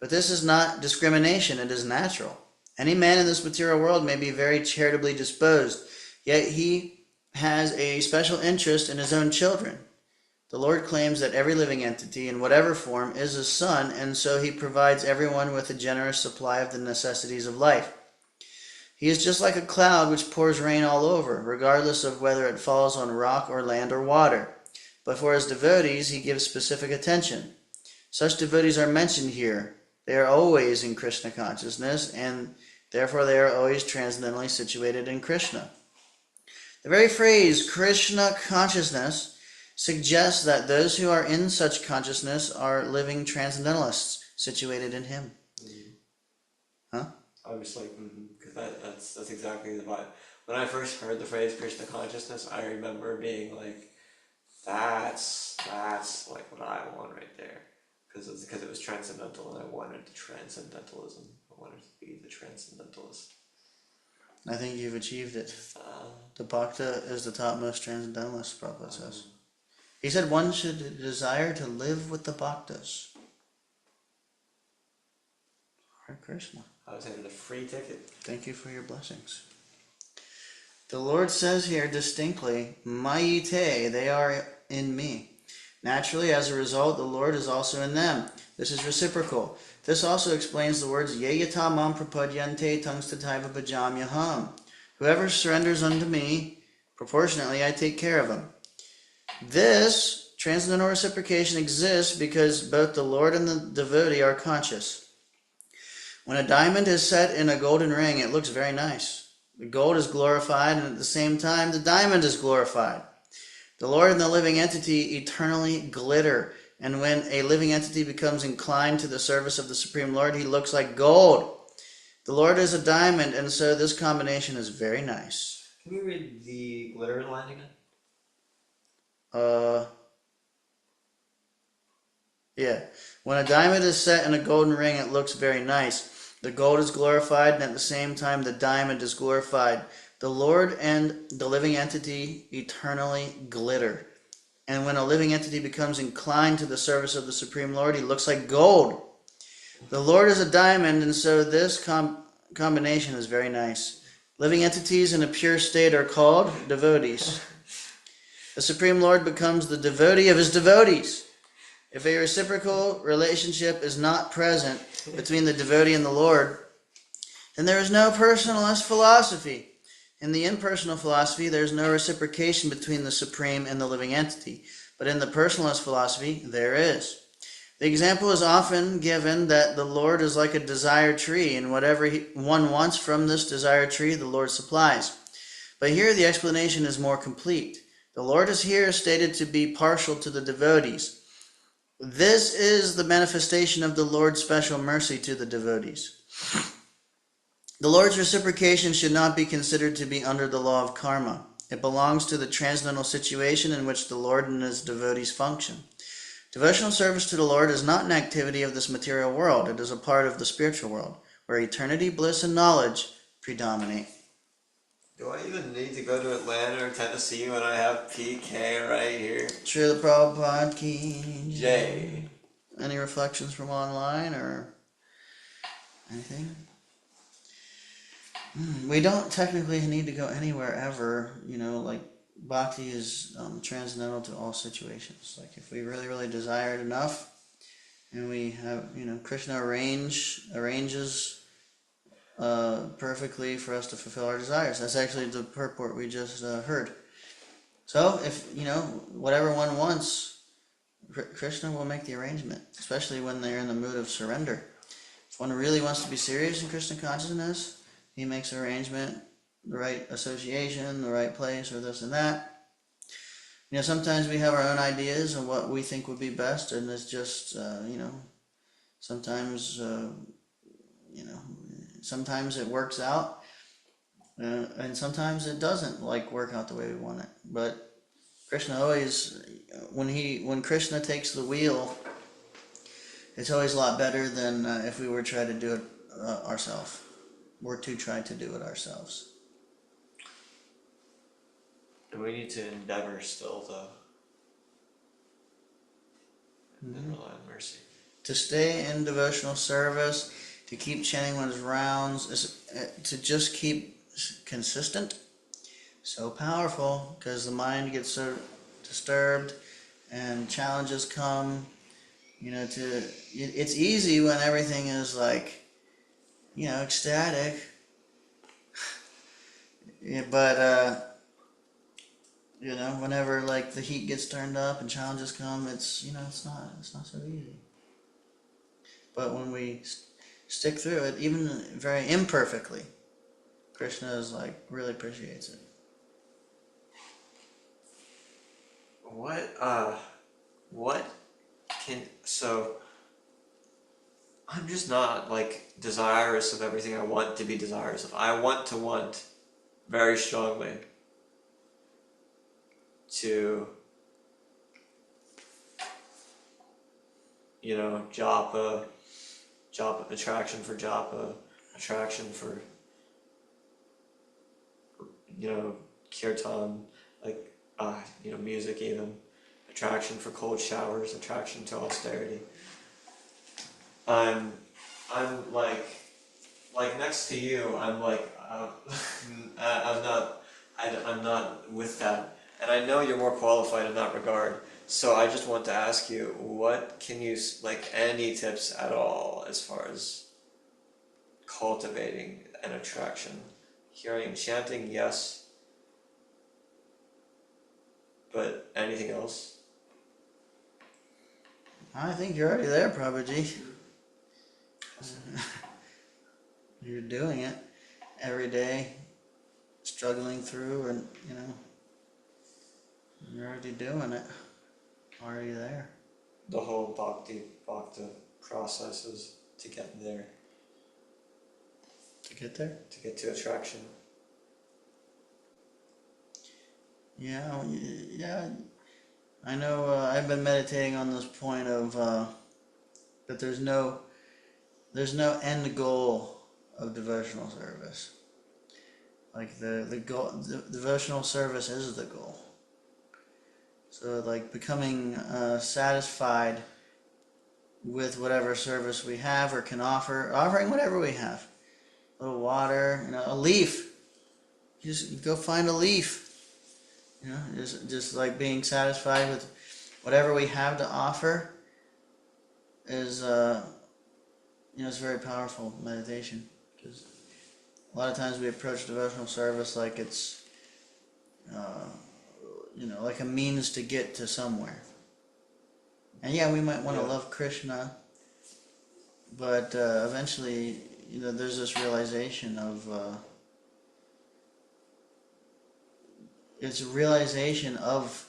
But this is not discrimination, it is natural. Any man in this material world may be very charitably disposed, yet he has a special interest in his own children. The Lord claims that every living entity, in whatever form, is his son, and so he provides everyone with a generous supply of the necessities of life. He is just like a cloud which pours rain all over, regardless of whether it falls on rock or land or water. But for his devotees, he gives specific attention. Such devotees are mentioned here. They are always in Krishna consciousness, and therefore they are always transcendently situated in Krishna. The very phrase, Krishna consciousness, suggests that those who are in such consciousness are living transcendentalists situated in him. Huh? I was like, because that's exactly the vibe. When I first heard the phrase Krishna consciousness, I remember being like, that's like what I want right there, because it was transcendental, and I wanted the transcendentalism. I wanted to be the transcendentalist. I think you've achieved it. The Bhakta is the topmost transcendentalist, Prabhupada says. He said one should desire to live with the Bhaktas. Hare Krishna. I was having a free ticket. Thank you for your blessings. The Lord says here distinctly, Mayite, they are in me. Naturally, as a result, the Lord is also in them. This is reciprocal. This also explains the words, Yeyata mam prapadyante tangstataiva bhajamyaham. Whoever surrenders unto me, proportionately I take care of him. This transcendental reciprocation exists because both the Lord and the devotee are conscious. When a diamond is set in a golden ring, it looks very nice. The gold is glorified, and at the same time, the diamond is glorified. The Lord and the living entity eternally glitter, and when a living entity becomes inclined to the service of the Supreme Lord, he looks like gold. The Lord is a diamond, and so this combination is very nice. Can you read the glitter line again? Yeah. When a diamond is set in a golden ring, it looks very nice. The gold is glorified, and at the same time, the diamond is glorified. The Lord and the living entity eternally glitter. And when a living entity becomes inclined to the service of the Supreme Lord, he looks like gold. The Lord is a diamond, and so this combination is very nice. Living entities in a pure state are called devotees. The Supreme Lord becomes the devotee of his devotees. If a reciprocal relationship is not present between the devotee and the Lord, then there is no personalist philosophy. In the impersonal philosophy, there is no reciprocation between the Supreme and the living entity. But in the personalist philosophy, there is. The example is often given that the Lord is like a desired tree, and whatever one wants from this desired tree, the Lord supplies. But here the explanation is more complete. The Lord is here stated to be partial to the devotees. This is the manifestation of the Lord's special mercy to the devotees. The Lord's reciprocation should not be considered to be under the law of karma. It belongs to the transcendental situation in which the Lord and his devotees function. Devotional service to the Lord is not an activity of this material world. It is a part of the spiritual world, where eternity, bliss, and knowledge predominate. Do I even need to go to Atlanta or Tennessee when I have PK right here? Srila Prabhupada Ki Jay. Any reflections from online or anything? We don't technically need to go anywhere ever. Like bhakti is transcendental to all situations. Like if we really, really desire it enough, and we have, Krishna arranges perfectly for us to fulfill our desires. That's actually the purport we just heard. So if, whatever one wants, Krishna will make the arrangement, especially when they're in the mood of surrender. If one really wants to be serious in Krishna consciousness, he makes an arrangement, the right association, the right place, or this and that. Sometimes we have our own ideas of what we think would be best, and it's just, sometimes, sometimes it works out, and sometimes it doesn't work out the way we want it. But Krishna always, when Krishna takes the wheel, it's always a lot better than if we were trying to do it ourselves. We're to try to do it ourselves. And we need to endeavor still, though. And then rely on mercy. To stay in devotional service, to keep chanting one's rounds, to just keep consistent, so powerful, because the mind gets so disturbed and challenges come. It's easy when everything is ecstatic. Yeah, but whenever the heat gets turned up and challenges come, it's not so easy. But when we stick through it, even very imperfectly, Krishna is really appreciates it. So I'm just not desirous of everything I want to be desirous of. I want to want very strongly to japa, attraction for japa, attraction for kirtan, music even, attraction for cold showers, attraction to austerity. I'm next to you. I'm I'm not with that, and I know you're more qualified in that regard. So I just want to ask you, what can you any tips at all as far as cultivating an attraction? Hearing, chanting, yes, but anything else? I think you're already there, Prabhuji. You're doing it every day, struggling through, and you're already doing it. Already there. The whole bhakti processes to get there. To get there? To get to attraction. Yeah. I know. I've been meditating on this point of that there's no end goal of devotional service. The goal, the devotional service is the goal. So becoming satisfied with whatever service we have or can offering whatever we have. A little water, a leaf. Just go find a leaf. Just being satisfied with whatever we have to offer is it's very powerful meditation. Because a lot of times we approach devotional service like it's like a means to get to somewhere. And yeah, we might want to love Krishna, but eventually, there's this realization of it's a realization of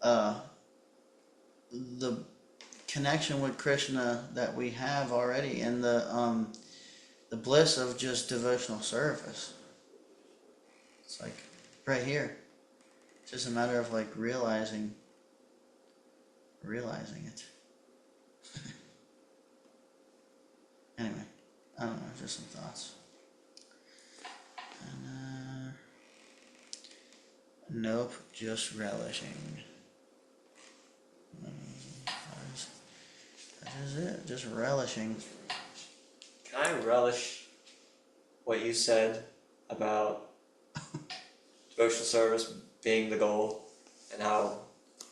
the connection with Krishna that we have already, and the the bliss of just devotional service. It's like right here. It's just a matter of like realizing it. Anyway, I don't know, just some thoughts. And, nope, just relishing. That is it, just relishing. Can I relish what you said about devotional service being the goal and how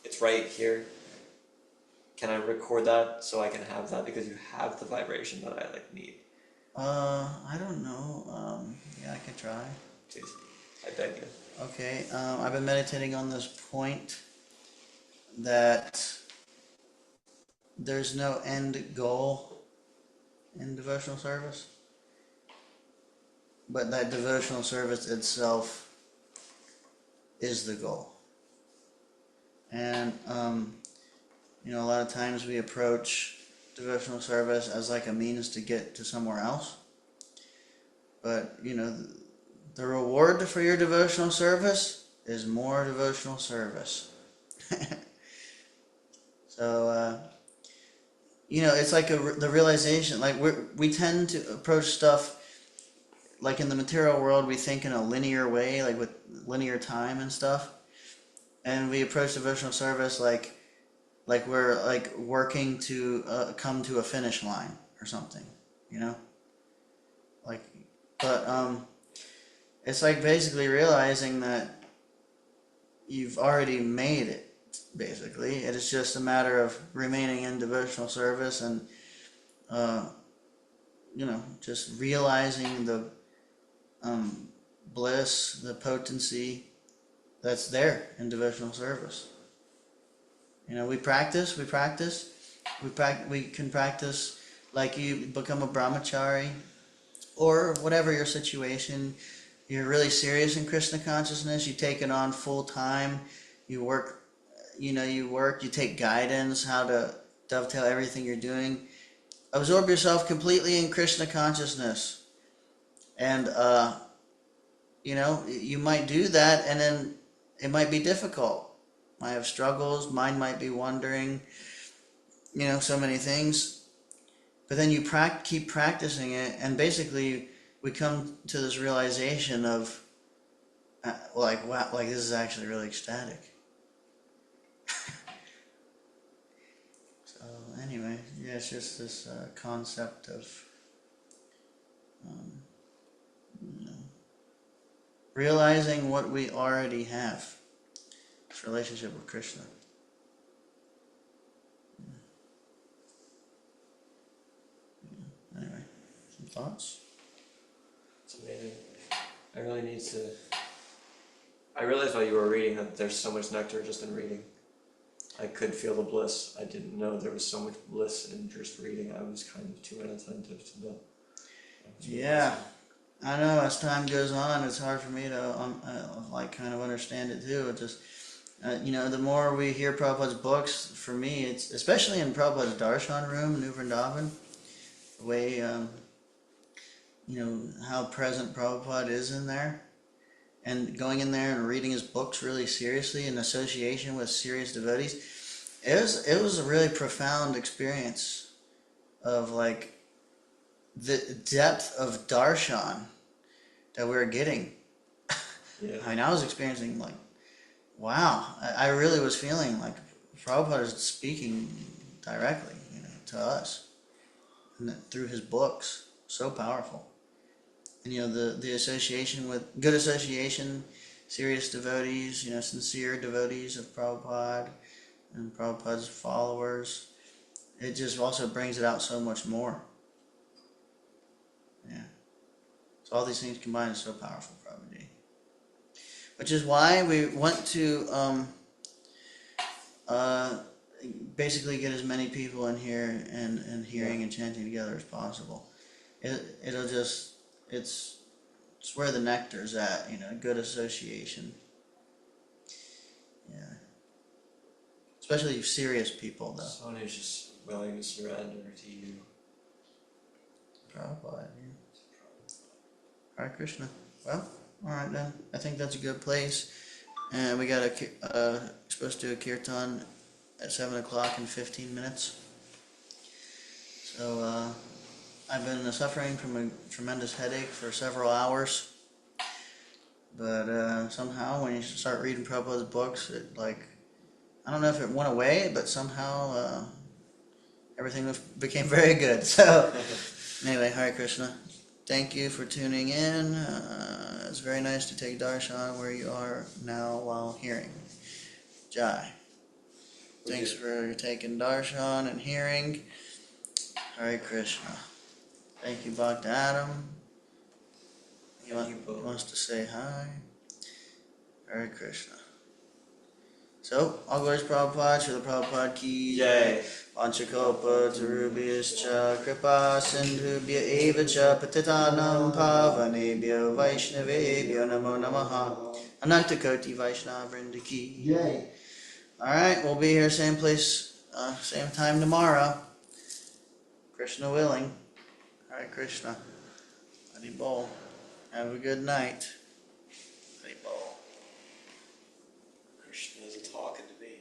it's right here? Can I record that so I can have that, because you have the vibration that I need? I don't know. Yeah, I could try. Please, I beg you. Okay, I've been meditating on this point that there's no end goal in devotional service, but that devotional service itself is the goal. And, a lot of times we approach devotional service as like a means to get to somewhere else. But, the reward for your devotional service is more devotional service. So, it's like the realization, like we tend to approach stuff, like in the material world, we think in a linear way, like with linear time and stuff. And we approach devotional service like we're like working to come to a finish line or something, like, but it's like basically realizing that you've already made it. Basically, it is just a matter of remaining in devotional service and just realizing the bliss, the potency that's there in devotional service. We can practice like you become a brahmachari, or whatever your situation. You're really serious in Krishna consciousness, you take it on full time, you work, you take guidance, how to dovetail everything you're doing. Absorb yourself completely in Krishna consciousness. And, you might do that, and then it might be difficult. Might have struggles, mind might be wandering, so many things. But then you keep practicing it, and basically we come to this realization of, wow, like this is actually really ecstatic. So anyway, yeah, it's just this concept of realizing what we already have. This relationship with Krishna. Anyway, some thoughts? It's amazing. I really need to... I realized while you were reading that there's so much nectar just in reading. I could feel the bliss. I didn't know there was so much bliss in just reading. I was kind of too inattentive to that. Yeah, I know. As time goes on, it's hard for me to kind of understand it too. It just, the more we hear Prabhupada's books, for me, it's especially in Prabhupada's darshan room, New Vrindavan, the way how present Prabhupada is in there, and going in there and reading his books really seriously in association with serious devotees. It was a really profound experience of like the depth of darshan that we were getting. Yeah. I mean, I was experiencing like, wow, I really was feeling like Prabhupada is speaking directly, to us, and through his books. So powerful. And the association with good association, serious devotees, sincere devotees of Prabhupada and Prabhupada's followers. It just also brings it out so much more. Yeah. So all these things combined is so powerful, Prabhupada. Which is why we want to basically get as many people in here and hearing and chanting together as possible. It's where the nectar's at, good association. Yeah. Especially serious people, though. Someone who's just willing to surrender to you. Prabhupada, yeah. Hare Krishna. Well, alright then. I think that's a good place. And we got supposed to do a kirtan at 7 o'clock in 15 minutes. So, I've been suffering from a tremendous headache for several hours. But somehow when you start reading Prabhupada's books, it I don't know if it went away, but somehow everything became very good. So anyway, Hare Krishna. Thank you for tuning in. It's very nice to take darshan where you are now while hearing. Jai. Thanks for taking darshan and hearing. Hare Krishna. Thank you, Bhakta Adam. He wants to say hi. Hare Krishna. So, all glories Prabhupada, Srila Prabhupada ki jai. Vanchakopa Tarubhyascha Kripa Sindhubhya Eva Cha Patitanam Pavanebhyo Vaishnavebhyo Namo Namaha Anantakoti Vaishnava Vrinda ki jai. Alright, we'll be here same place, same time tomorrow. Krishna willing. Hare Krishna. Hari Bol. Have a good night. Hari Bol.